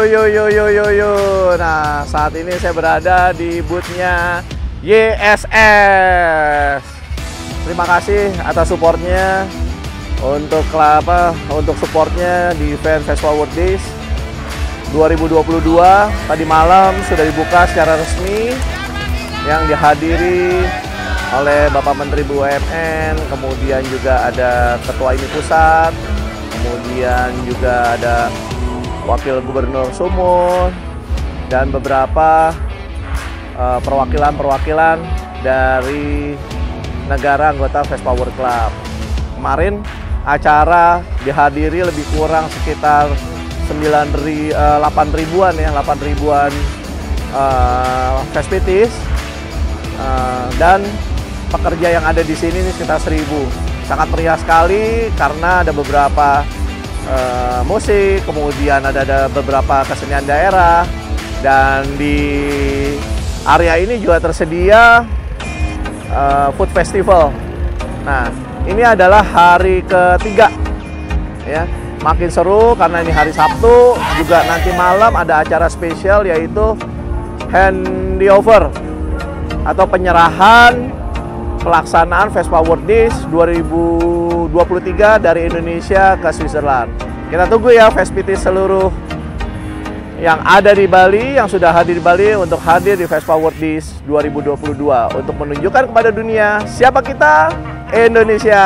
yo. Nah, saat ini saya berada di booth-nya YSS. Terima kasih atas supportnya untuk supportnya di event Vespa World Days 2022. Tadi malam sudah dibuka secara resmi yang dihadiri oleh Bapak Menteri BUMN, kemudian juga ada Ketua IMI Pusat, kemudian juga ada Wakil Gubernur Sumut, dan beberapa perwakilan dari negara anggota Vespa World Club. Kemarin acara dihadiri lebih kurang sekitar 8.000-an ya, 8.000-an Vespitis, dan pekerja yang ada di sini ini sekitar 1.000. Sangat meriah sekali karena ada beberapa musik, kemudian ada beberapa kesenian daerah, dan di area ini juga tersedia food festival. Nah, ini adalah hari ketiga ya. Makin seru karena ini hari Sabtu, juga nanti malam ada acara spesial yaitu handover atau penyerahan pelaksanaan Vespa World Days 2023 dari Indonesia ke Switzerland. Kita tunggu ya Vespitis seluruh yang ada di Bali, yang sudah hadir di Bali untuk hadir di Vespa World Days 2022 untuk menunjukkan kepada dunia siapa kita, Indonesia.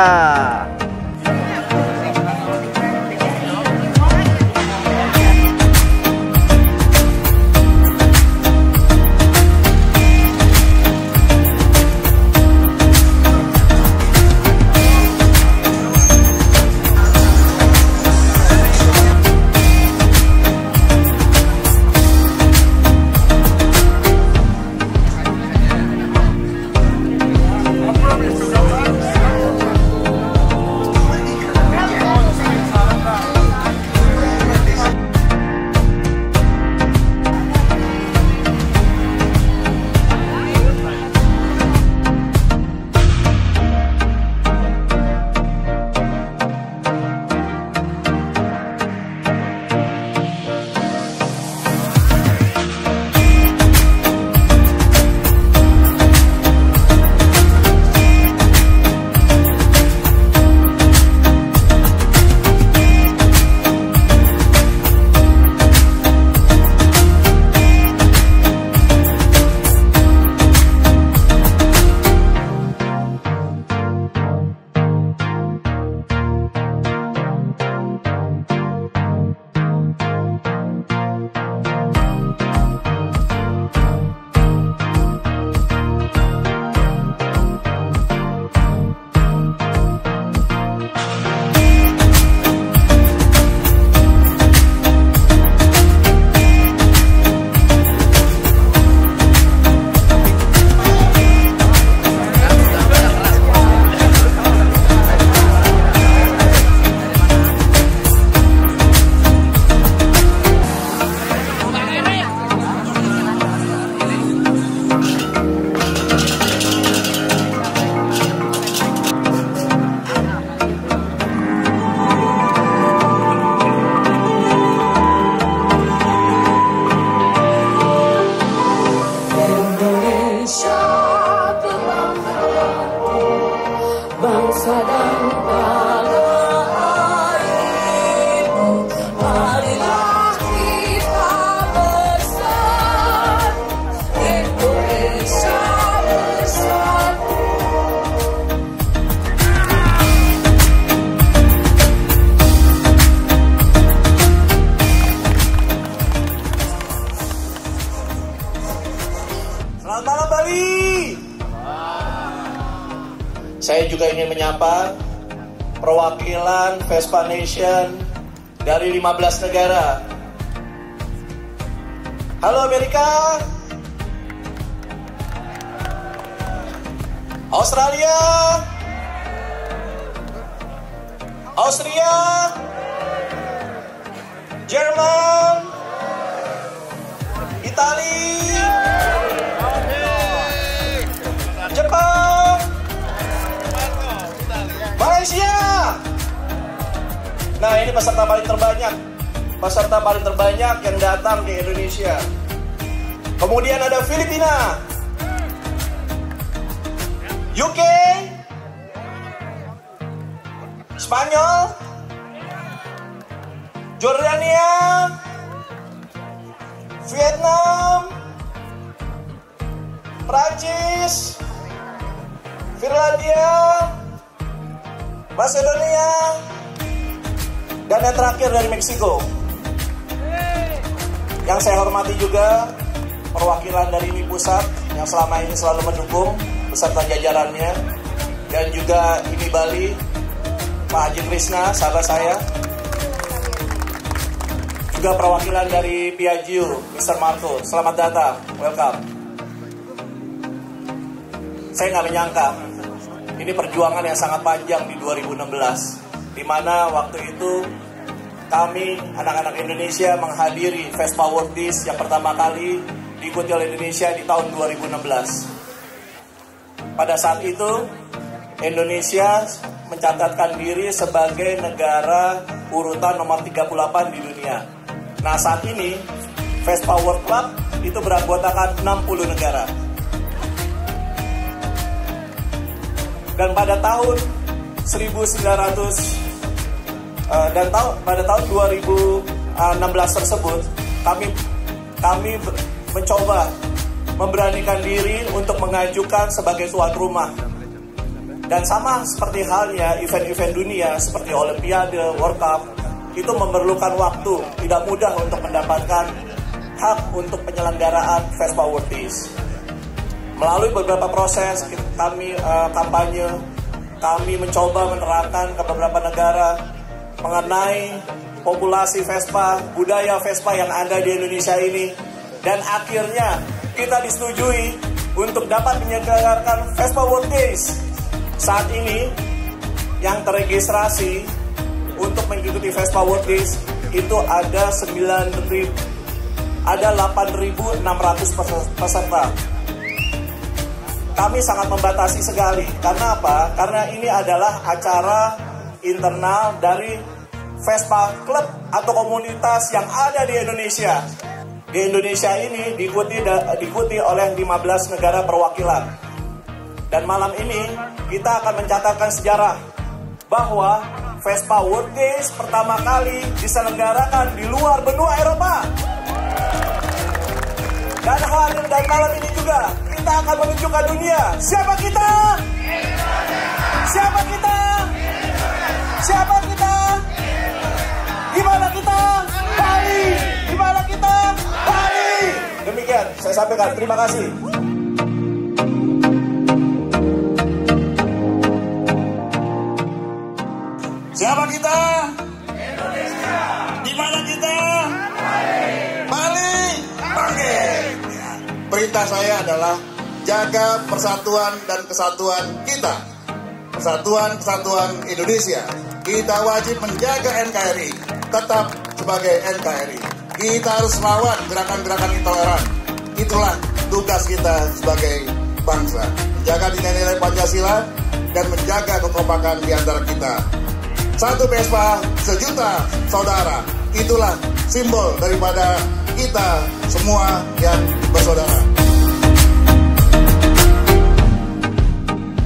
Bangsa dan tanah airmu, marilah kita bersatu, Indonesia bersatu. Selamat malam Bali. Saya juga ingin menyapa perwakilan Vespa Nation dari 15 negara. Halo Amerika, Australia, Austria, Jerman, Italia, Jepang, Malaysia. Nah, ini peserta paling terbanyak peserta paling terbanyak yang datang di Indonesia. Kemudian ada Filipina, UK, Spanyol, Jordania, Vietnam, Prancis, Finlandia, Macedonia, dan yang terakhir dari Meksiko. Yang saya hormati juga perwakilan dari IMI Pusat yang selama ini selalu mendukung beserta jajarannya, dan juga IMI Bali, Pak Haji Krishna, sahabat saya. Juga perwakilan dari Piaggio, Mr. Marco, selamat datang, welcome. Saya nggak menyangka, ini perjuangan yang sangat panjang di 2016, di mana waktu itu kami, anak-anak Indonesia, menghadiri Vespa World Peace yang pertama kali diikuti oleh Indonesia di tahun 2016. Pada saat itu, Indonesia mencatatkan diri sebagai negara urutan nomor 38 di dunia. Nah, saat ini, Vespa World Club itu beranggotakan 60 negara. Dan pada tahun 2016 tersebut, kami mencoba memberanikan diri untuk mengajukan sebagai tuan rumah. Dan sama seperti halnya event-event dunia seperti Olimpiade, World Cup, itu memerlukan waktu, tidak mudah untuk mendapatkan hak untuk penyelenggaraan Vespa World Peace. Melalui beberapa proses, kami kampanye, kami mencoba menerangkan ke beberapa negara mengenai populasi Vespa, budaya Vespa yang ada di Indonesia ini. Dan akhirnya kita disetujui untuk dapat menyelenggarakan Vespa World Peace. Saat ini yang terregistrasi untuk mengikuti Vespa World Peace itu ada 8.600 peserta. Kami sangat membatasi sekali. Karena apa? Karena ini adalah acara internal dari Vespa Club atau komunitas yang ada di Indonesia. Di Indonesia ini diikuti oleh 15 negara perwakilan. Dan malam ini kita akan mencatatkan sejarah bahwa Vespa World Peace pertama kali diselenggarakan di luar benua Eropa. Dan malam ini juga kita akan menunjukkan dunia siapa kita? Siapa kita? Siapa kita? Gimana kita? Bali. Gimana kita? Bali. Demikian saya sampaikan. Terima kasih. Siapa kita? Indonesia. Di mana kita? Bali. Bali. Bangkit. Perintah saya adalah jaga persatuan dan kesatuan kita. Persatuan kesatuan Indonesia. Kita wajib menjaga NKRI tetap sebagai NKRI. Kita harus melawan gerakan-gerakan intoleran. Itulah tugas kita sebagai bangsa. Menjaga nilai-nilai Pancasila dan menjaga kekompakan di antara kita. Satu Vespa, sejuta saudara. Itulah simbol daripada kita semua yang bersaudara.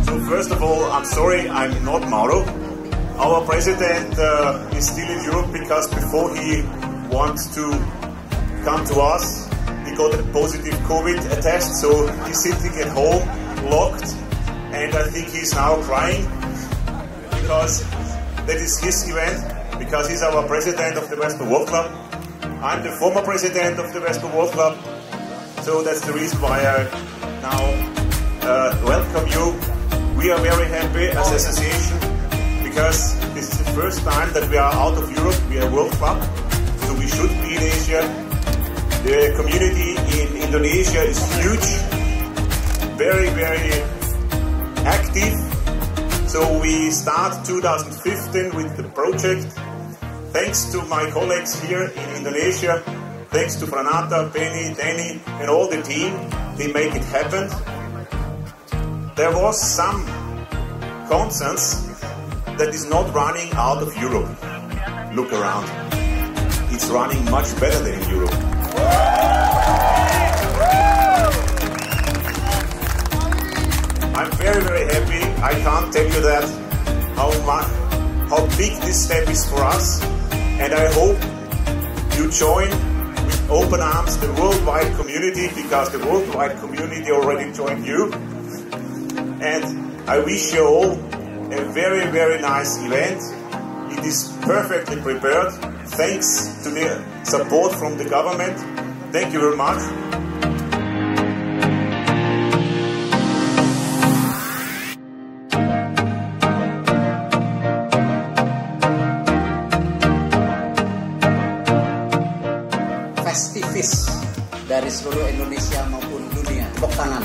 So first of all, I'm sorry I'm not Mauro. Our president is still in Europe because before he wants to come to us, he got a positive COVID test, so he's sitting at home, locked, and I think he's now crying because that is his event, because he's our president of the Vespa World Club. I'm the former president of the Vespa World Club, so that's the reason why I now welcome you. We are very happy as an association because this is the first time that we are out of Europe. We are World Club, so we should be in Asia. The community in Indonesia is huge, very, very active. So we start 2015 with the project. Thanks to my colleagues here in Indonesia, thanks to Franata, Penny, Danny, and all the team, they make it happen. There was some consensus that is not running out of Europe. Look around. it's running much better than in Europe. I'm very, very happy. I can't tell you that how big this step is for us, and I hope you join with open arms the worldwide community, because the worldwide community already joined you. And I wish you all a very, very nice event. It is perfectly prepared, thanks to the support from the government. Thank you very much. Festivis dari seluruh Indonesia maupun dunia, tepuk tangan.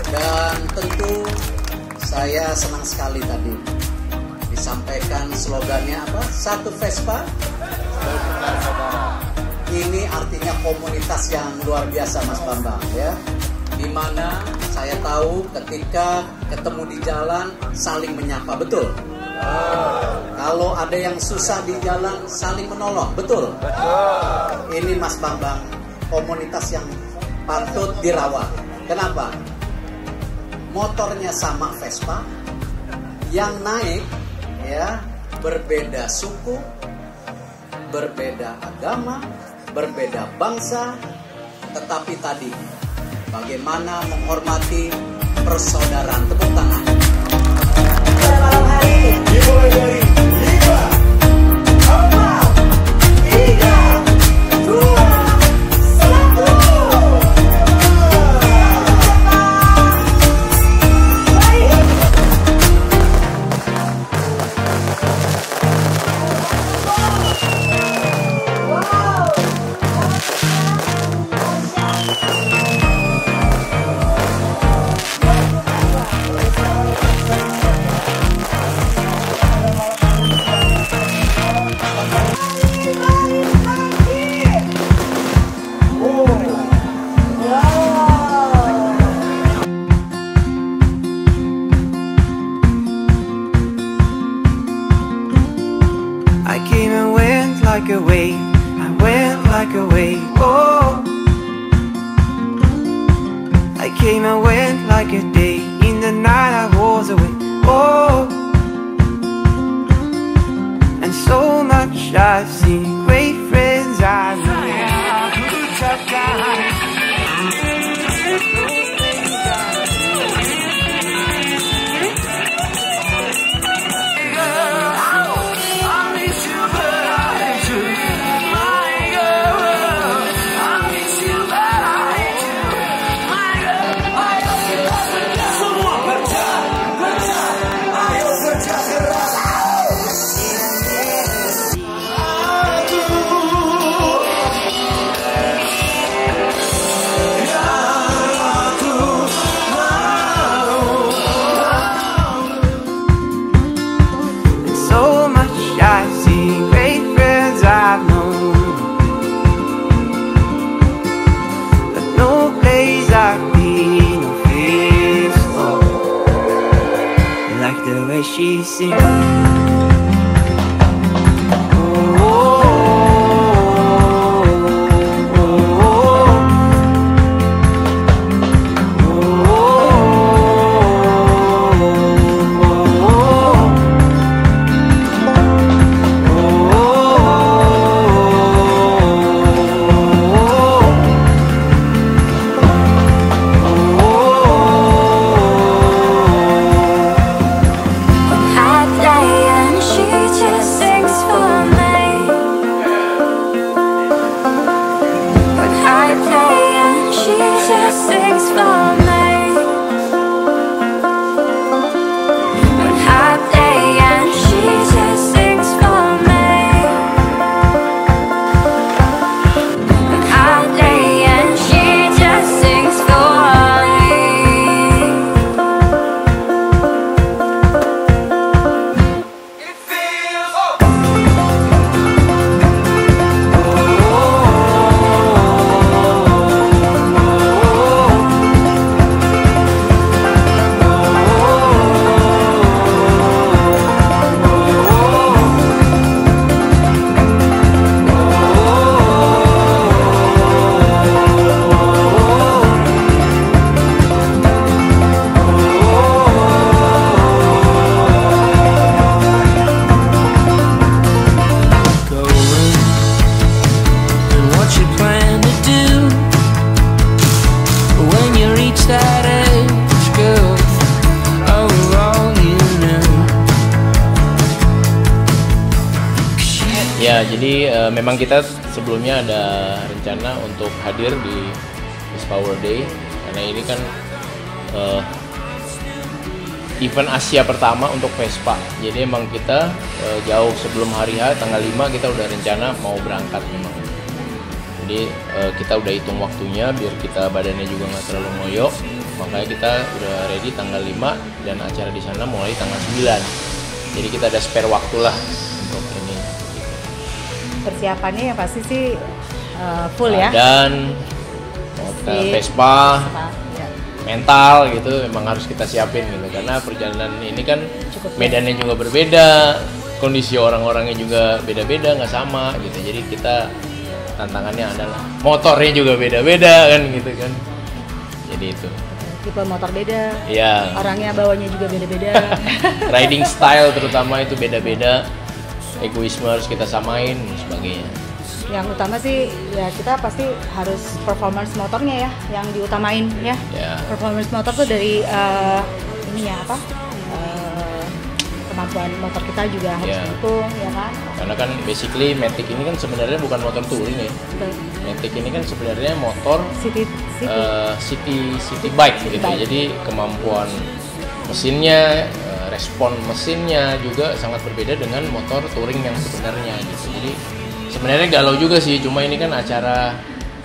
Dan tentu saya senang sekali tadi disampaikan slogannya apa? Satu Vespa. Ini artinya komunitas yang luar biasa, Mas Bambang, ya. Dimana saya tahu ketika ketemu di jalan saling menyapa, betul? Kalau ada yang susah di jalan saling menolong, betul? Ini Mas Bambang, komunitas yang patut dirawat. Kenapa? Motornya sama Vespa, yang naik ya berbeda suku, berbeda agama, berbeda bangsa, tetapi tadi bagaimana menghormati persaudaraan. Tepuk tangan. Malam hari ini dimulai dari 5, 4, 3, 2, 1. I came and went like a wave, I went like a wave, oh. I came and went like a day, in the night I was away, oh. And so much I've seen, great friends I've made. She sings. Hạt Ya, jadi memang kita sebelumnya ada rencana untuk hadir di East Power Day karena ini kan event Asia pertama untuk Vespa. Jadi emang kita jauh sebelum hari H tanggal 5 kita udah rencana mau berangkat memang. Jadi kita udah hitung waktunya biar kita badannya juga nggak terlalu ngoyok. Makanya kita udah ready tanggal 5 dan acara di sana mulai tanggal 9. Jadi kita ada spare waktu lah untuk ini. Persiapannya yang pasti sih full ya. Dan Vespa, Ya. mental gitu memang harus kita siapin gitu karena perjalanan ini kan Cukup medannya juga berbeda, kondisi orang-orangnya juga beda-beda nggak sama gitu. Jadi kita tantangannya adalah motornya juga beda-beda kan gitu kan. Jadi itu. Tipe motor beda. Iya. Orangnya bawanya juga beda-beda. Riding style terutama itu beda-beda. Egoisme harus kita samain dan sebagainya. Yang utama sih ya kita pasti harus performance motornya ya yang diutamain ya. Ya. Performance motor tuh dari ini ya apa? Kemampuan motor kita juga harus Ya. mendukung ya kan. Karena kan basically Matic ini kan sebenarnya bukan motor touring ya. Betul. Matic ini kan sebenarnya motor City city bike gitu. bike. Jadi kemampuan mesinnya, respon mesinnya juga sangat berbeda dengan motor touring yang sebenarnya gitu. Jadi sebenarnya galau juga sih, cuma ini kan acara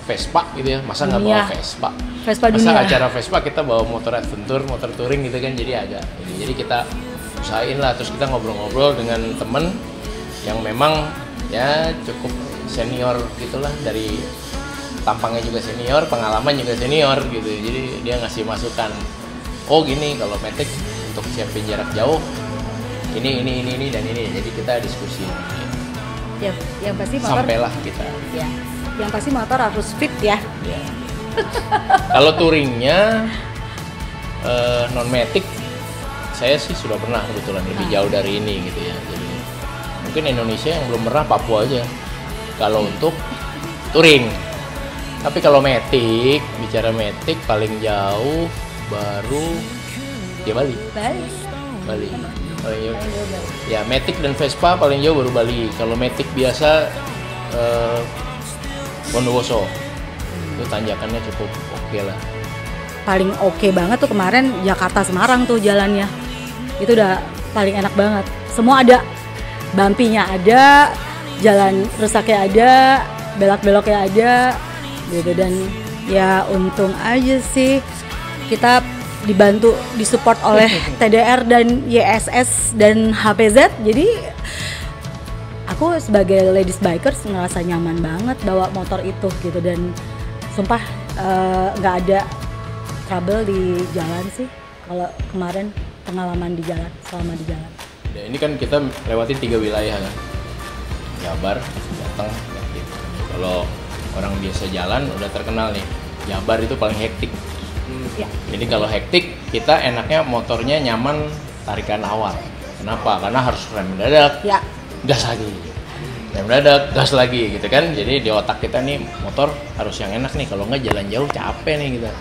Vespa gitu ya, masa nggak bawa Dunia. Vespa? Vespa Masa dunia. acara Vespa kita bawa motor adventure, motor touring gitu kan, jadi agak ini. Jadi kita usahain lah, terus kita ngobrol-ngobrol dengan temen yang memang ya cukup senior gitulah, dari tampangnya juga senior, pengalaman juga senior gitu. Jadi dia ngasih masukan, oh gini kalau Matic untuk siapin jarak jauh ini dan ini. Jadi kita diskusi. Ya, yang pasti motor. Sampailah kita. Ya. Yang pasti motor harus fit ya. Ya. Kalau touringnya non Matic, saya sih sudah pernah kebetulan lebih jauh dari ini gitu ya. Jadi mungkin Indonesia yang belum pernah Papua aja. Kalau untuk touring. Tapi kalau Matic, bicara Matic paling jauh baru ya Bali. Bali. Paling jauh. Ya Matic dan Vespa paling jauh baru Bali. Kalau Matic biasa Bondowoso. Itu tanjakannya cukup oke lah. Paling oke banget tuh kemarin Jakarta Semarang tuh jalannya. Itu udah paling enak banget. Semua ada. Bumpinya ada, jalan rusaknya ada, belok-beloknya ada gitu. Dan ya untung aja sih kita dibantu, disupport oleh TDR dan YSS dan HPZ. Jadi aku sebagai ladies bikers ngerasa nyaman banget bawa motor itu gitu. Dan sumpah nggak ada trouble di jalan sih kalau kemarin pengalaman di jalan, selama di jalan. Ya, ini kan kita lewatin 3 wilayah kan, Jabar, Jateng, gitu. Kalau orang biasa jalan udah terkenal nih, Jabar itu paling hektik. Ya. Jadi kalau hektik, kita enaknya motornya nyaman tarikan awal. Kenapa? Karena harus rem mendadak, Ya. gas lagi, rem mendadak, gas lagi, gitu kan. Jadi di otak kita nih motor harus yang enak nih. Kalau nggak jalan jauh capek nih kita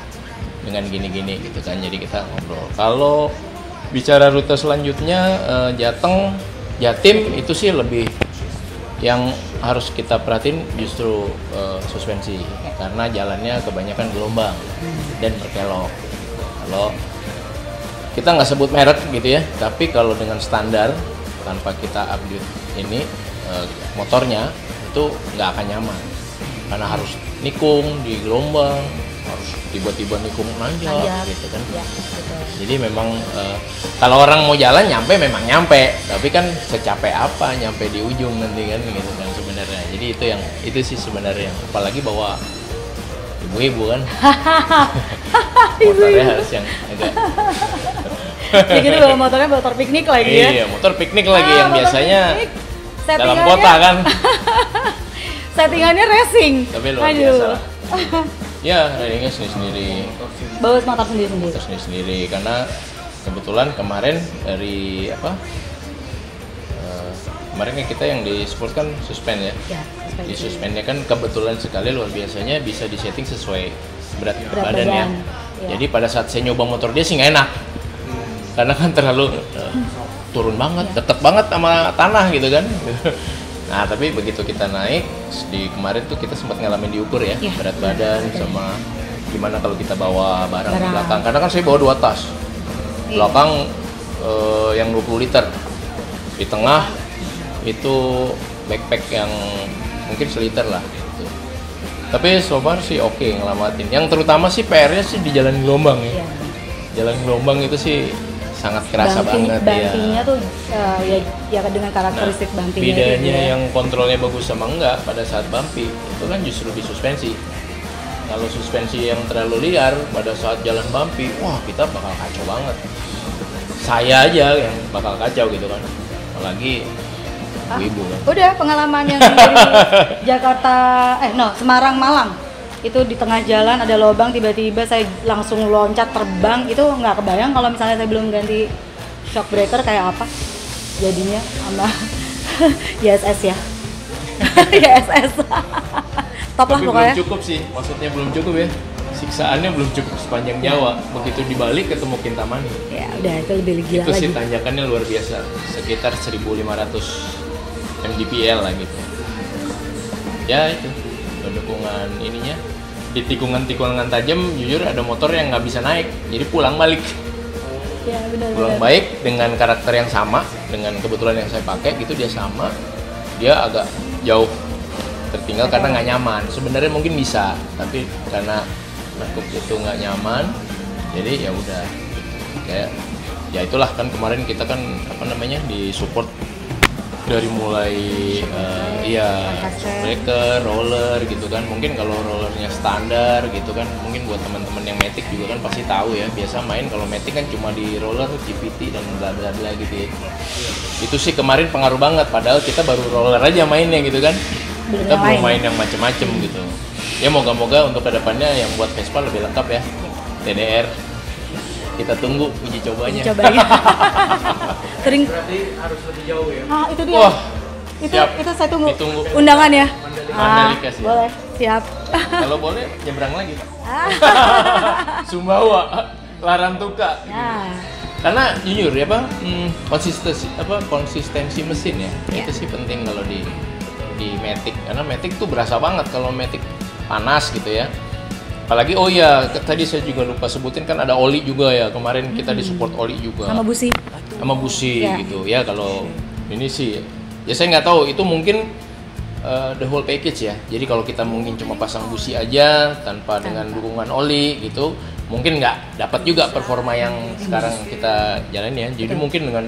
dengan gini-gini gitu kan. Jadi kita ngobrol. Kalau bicara rute selanjutnya Jateng, Jatim itu sih lebih yang harus kita perhatiin justru suspensi karena jalannya kebanyakan gelombang dan berkelok. Kalau kita nggak sebut merek gitu ya, tapi kalau dengan standar tanpa kita update ini motornya itu nggak akan nyaman karena harus nikung di gelombang, harus tiba-tiba nikung nanjak gitu kan. Ya, betul. Jadi memang kalau orang mau jalan nyampe memang nyampe, tapi kan secapek apa nyampe di ujung nanti kan gitu kan sebenarnya. Jadi itu sih sebenarnya, apalagi bawa ibu-ibu kan. Motornya harus yang agak Ya gitu bawa motornya motor piknik lagi ya. iya, motor piknik lagi yang motor biasanya piknik. dalam Settingannya- kota kan. Settingannya racing. Tapi luar biasa lah. Ya, ridingnya sendiri-sendiri. Bawa motor sendiri-sendiri. Motor sendiri-sendiri karena kebetulan kemarin dari kemarin kan kita yang di sport kan suspend ya. Ya, Di suspennya kan kebetulan sekali luar biasanya bisa disetting sesuai berat Berat badannya. badan, ya. Jadi pada saat saya nyoba motor dia sih nggak enak, karena kan terlalu turun banget, deket banget sama tanah gitu kan. Nah, tapi begitu kita naik di kemarin tuh kita sempat ngalamin diukur ya, Iya. berat badan sama gimana kalau kita bawa barang di Barang. belakang. Karena kan saya bawa 2 tas. Iya. Belakang yang 20 liter. Di tengah itu backpack yang mungkin seliter lah gitu. Tapi so far sih oke ngelamatin. Yang terutama sih PR-nya sih di jalan gelombang ya. Iya. Jalan gelombang itu sih sangat kerasa banget Bumpinya ya. tuh ya dengan karakteristik bumpinya itu Bedanya ya. yang kontrolnya bagus sama enggak pada saat bumpy itu kan justru di suspensi. Kalau suspensi yang terlalu liar pada saat jalan bumpy, wah kita bakal kacau banget. Saya aja yang bakal kacau gitu kan. Apalagi ibu kan. Udah pengalaman yang dari Jakarta, Semarang Malang. Itu di tengah jalan ada lubang, tiba-tiba saya langsung loncat terbang. Itu nggak kebayang kalau misalnya saya belum ganti shock breaker kayak apa jadinya sama YSS ya. YSS. Top lah Tapi pokoknya. belum cukup sih, maksudnya belum cukup ya. Siksaannya belum cukup sepanjang Jawa. Begitu dibalik ketemu Kintamani. Ya udah itu lebih gila Itu lagi. sih tanjakannya luar biasa, sekitar 1.500 mdpl lah gitu. Ya itu dukungan ininya di tikungan-tikungan tajam, jujur ada motor yang nggak bisa naik, jadi pulang balik. Ya benar. Pulang baik dengan karakter yang sama, dengan kebetulan yang saya pakai gitu dia sama, dia agak jauh tertinggal karena nggak nyaman. Sebenarnya mungkin bisa, tapi karena nekuk itu nggak nyaman, jadi ya udah kayak ya itulah kan kemarin kita kan apa namanya di support dari mulai breaker, roller gitu kan. Mungkin kalau rollernya standar gitu kan, mungkin buat teman-teman yang Matic juga kan pasti tahu ya. Biasa main kalau Matic kan cuma di roller, GPT dan bla bla bla gitu ya. Itu sih kemarin pengaruh banget. Padahal kita baru roller aja mainnya gitu kan. Kita belum main yang macem-macem gitu. Ya moga-moga untuk kedepannya yang buat Vespa lebih lengkap ya. TDR. Kita tunggu uji cobanya. Sering. Berarti harus lebih jauh ya. Ah itu dia. Wah, itu siap. itu saya tunggu. Ditunggu. Undangan ya. Mandalika sih. Boleh. Siap. Kalau boleh nyebrang lagi. Sumbawa, Larantuka. Nah. Karena jujur ya bang, konsistensi mesin ya, itu sih penting kalau di Matic. Karena Matic tuh berasa banget kalau Matic panas gitu ya. Apalagi tadi saya juga lupa sebutin kan ada oli juga ya, kemarin kita disupport oli juga Sama busi. sama busi Ya. gitu ya. Kalau ini sih ya saya nggak tahu itu mungkin the whole package ya. Jadi kalau kita mungkin cuma pasang busi aja tanpa dengan dukungan oli gitu, mungkin nggak dapat juga performa yang sekarang kita jalanin ya. Jadi mungkin dengan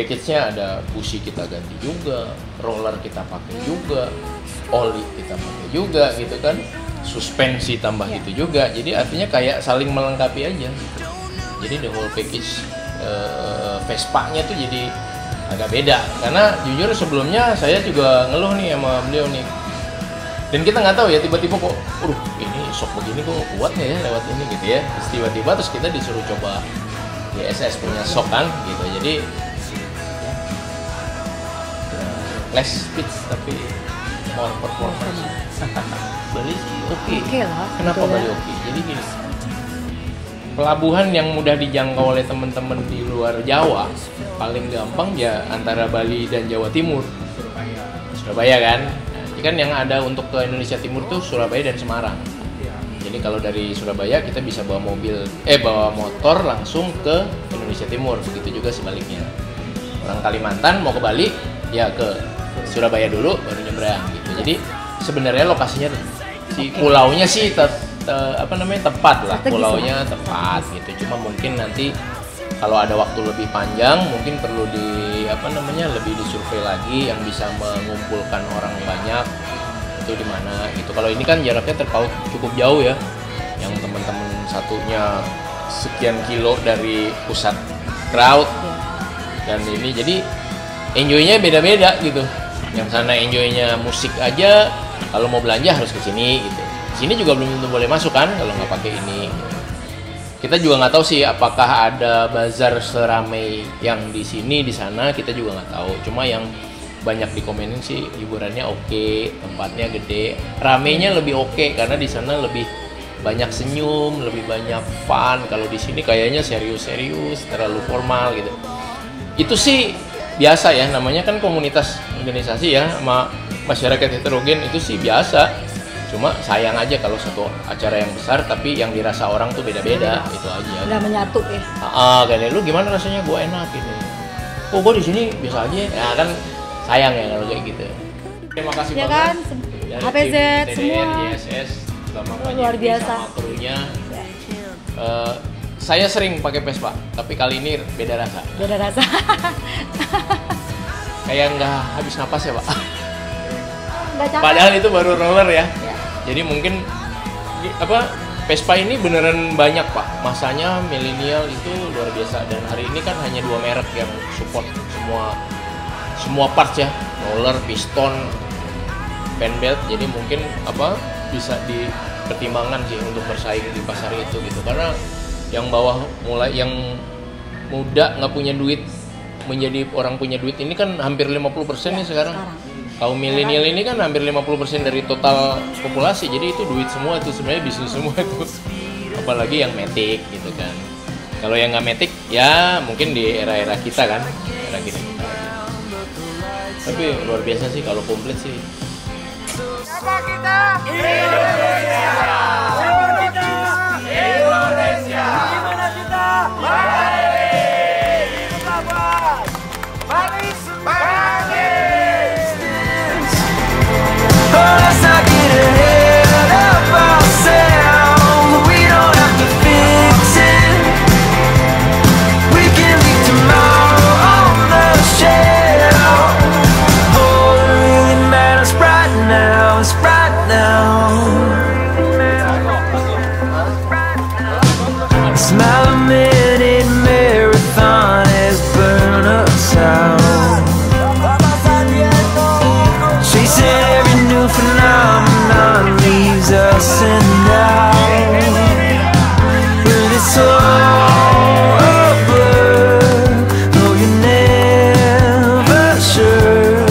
package-nya ada busi kita ganti juga, roller kita pakai juga, oli kita pakai juga gitu kan, suspensi tambah itu juga. Jadi artinya kayak saling melengkapi aja gitu. Jadi the whole package Vespa-nya tuh jadi agak beda. Karena jujur sebelumnya saya juga ngeluh nih sama beliau nih. Dan kita nggak tahu ya tiba-tiba kok, ini shock begini kok kuat nggak ya lewat ini gitu ya. Terus tiba-tiba kita disuruh coba YSS punya shock kan gitu. Jadi less speed tapi more performance. Bali sih oke. Oke lah. Kenapa betul Bali ya. oke? Jadi gini, pelabuhan yang mudah dijangkau oleh teman-teman di luar Jawa paling gampang ya antara Bali dan Jawa Timur. Surabaya kan. Nah, kan yang ada untuk ke Indonesia Timur tuh Surabaya dan Semarang. Jadi kalau dari Surabaya kita bisa bawa motor langsung ke Indonesia Timur. Begitu juga sebaliknya. Orang Kalimantan mau ke Bali ya ke Surabaya dulu baru nyebrang gitu. Jadi sebenarnya lokasinya si pulaunya sih tepat lah, pulaunya tepat gitu. Cuma mungkin nanti kalau ada waktu lebih panjang mungkin perlu lebih disurvei lagi yang bisa mengumpulkan orang banyak itu di mana gitu. Kalau ini kan jaraknya terpaut cukup jauh ya, yang teman-teman satunya sekian kilo dari pusat crowd dan ini, jadi enjoy-nya beda-beda gitu. Yang sana enjoy-nya musik aja, kalau mau belanja harus ke sini gitu. Sini juga belum tentu boleh masuk kan kalau nggak pakai ini. Kita juga nggak tahu sih apakah ada bazar seramai yang di sini di sana, kita juga nggak tahu. Cuma yang banyak dikomenin sih hiburannya oke, tempatnya gede, ramenya lebih oke karena di sana lebih banyak senyum, lebih banyak fun. Kalau di sini kayaknya serius-serius, terlalu formal gitu. Itu sih biasa ya, namanya kan komunitas organisasi ya, sama masyarakat heterogen itu sih biasa. Cuma sayang aja kalau satu acara yang besar tapi yang dirasa orang tuh beda-beda, itu aja. Nggak menyatu ya. Kayak lu gimana rasanya, gue enak gitu. Oh gue di sini biasa aja. Ya kan sayang ya kalau kayak gitu. Terima kasih Ya banget. kan, Dari HPZ tim semua. TDN, ISS, sama Pak Luar Jimmy, biasa. sama krunya. Saya sering pakai Vespa, tapi kali ini beda rasa. Beda rasa. Kayak nggak habis napas ya Pak. Nggak capek. Padahal itu baru roller ya. Ya. Jadi mungkin Vespa ini beneran banyak Pak. Masanya milenial itu luar biasa, dan hari ini kan hanya 2 merek yang support semua parts ya, roller, piston, fan belt. Jadi mungkin bisa dipertimbangkan sih untuk bersaing di pasar itu gitu. Karena yang bawah yang muda nggak punya duit menjadi orang punya duit ini kan hampir 50% nih sekarang. Kaum milenial ini kan hampir 50% dari total populasi, jadi itu duit semua tuh, sebenarnya bisnis semua itu. Apalagi yang matic gitu kan. Kalau yang nggak matic ya mungkin di era-era kita kan, era kita. Tapi luar biasa sih kalau komplit sih. Siapa kita? Indonesia. Siapa kita? Indonesia. Gimana kita? Baik. Selamat. Bangis. Oh, let's not get ahead of ourselves. We don't have to fix it. We can leave tomorrow on the shelf. Oh, it really matters right now. It's right now. Smile a minute marathon has burned us out. Chasing every new phenomenon leaves us in doubt. But it's all a blur, though you're never sure.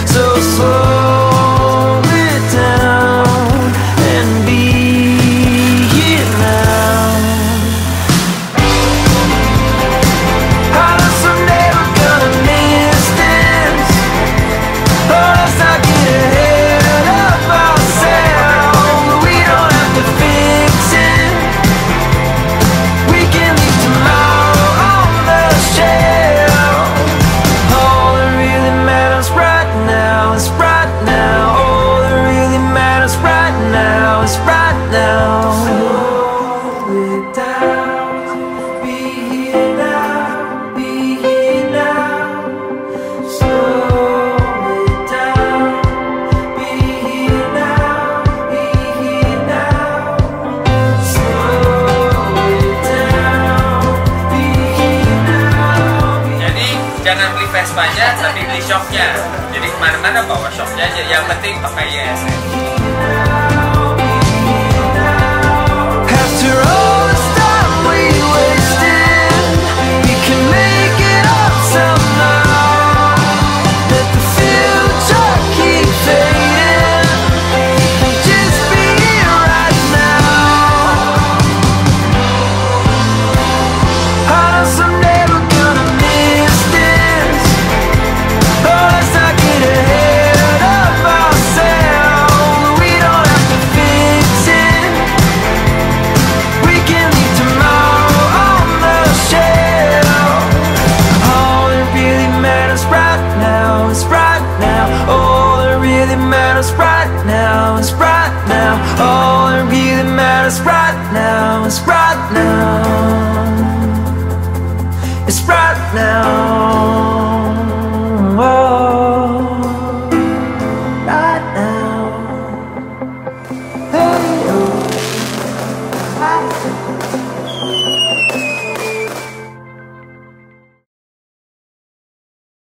So slow it down and be it now. I know someday we're gonna miss this. Oh, let's not get ahead of ourselves. We don't have to fix it. We can leave tomorrow on the shelf. All that really matters right now is right now. All that really matters right now is right now. Slow it down, be here now, be here now. Slow it down, be here now, be here now. Slow it down, be here now. Jadi jangan beli Vespanya, tapi beli shocknya. Jadi kemana-mana bawa shocknya aja. Yang penting pakai ISS.